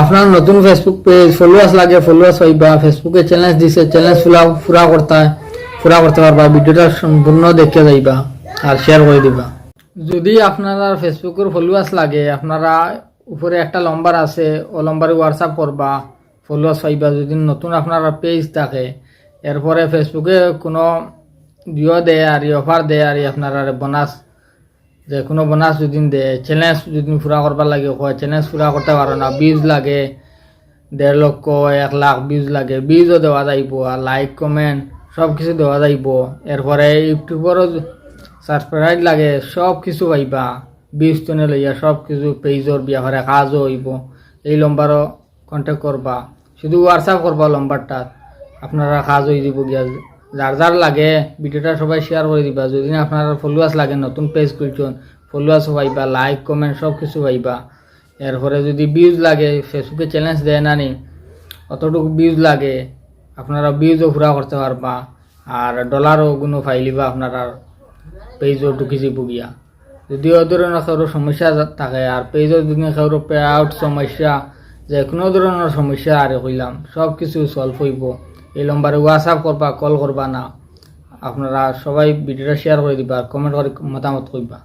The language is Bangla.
আপনার নতুন ফেসবুক পেজ ফলোয়ার্স লাগে, ফলোয়ার্স হইবা, ফেসবুকে চ্যালেঞ্জ দিছে, চ্যালেঞ্জ পুরা করতে পারবা। ভিডিওটা সম্পূর্ণ দেখে যাইবা আর শেয়ার করে দিবা। যদি আপনারা ফেসবুকের ফলোয়ার্স লাগে, আপনারা উপরে একটা নম্বর আছে, ও নম্বরে হোয়াটসঅ্যাপ করবা, ফলোয়ার্স হইবা। যদি নতুন আপনার পেজ থাকে, এরপরে ফেসবুকে কোনো দেয় আর অফার দেয় আর আপনারা বোনাস, যে কোনো বোনাস যদি দেয়, চ্যালেঞ্জ যদি পুরা করবার লাগে হয়, চ্যালেঞ্জ পুরা করতে পারো না, ভিউজ লাগে 1.5 লক্ষ 1 লাখ ভিউজ লাগে, ভিউজও দেওয়া যাইব, আর লাইক কমেন্ট সব কিছু দেওয়া যাইব। এরপরে ইউটিউবেরও সাবস্ক্রাইব লাগে, সব কিছু পাইবা, ভিউজ তো লইয়া সব কিছু পেজর ব্যাপারে কাজও হইব। এই নম্বরও কন্ট্যাক্ট করবা, শুধু হোয়াটসঅ্যাপ করবা নম্বরটা, আপনারা কাজ হয়ে দিব গিয়া। যার যার লাগে ভিডিওটা সবাই শেয়ার করে দিবা। যদি আপনার ফলোয়ার্স লাগে, নতুন পেজ খুলছেন, ফলোয়ার্স পাইবা, লাইক কমেন্ট সব কিছু পাইবা। এরপরে যদি ভিউজ লাগে, ফেসবুকে চ্যালেঞ্জ দেয় না নি, অতটুকু ভিউজ লাগে, আপনারা ভিউজও পুরা করতে পারবা, আর ডলারও গুণও ফাইলিবা আপনারা পেজও ঢুকি যাব গিয়া। যদি ও ধরনের কারো সমস্যা থাকে, আর পেজও যদি কারো পে আউট সমস্যা, যে কোনো ধরনের সমস্যা আর কইলাম সব কিছু সলভ হইব। এই নম্বরে হোয়াটসঅ্যাপ করবা, কল করবা না। আপনারা সবাই ভিডিওটা শেয়ার করে দিবা, কমেন্ট করে মতামত করবা।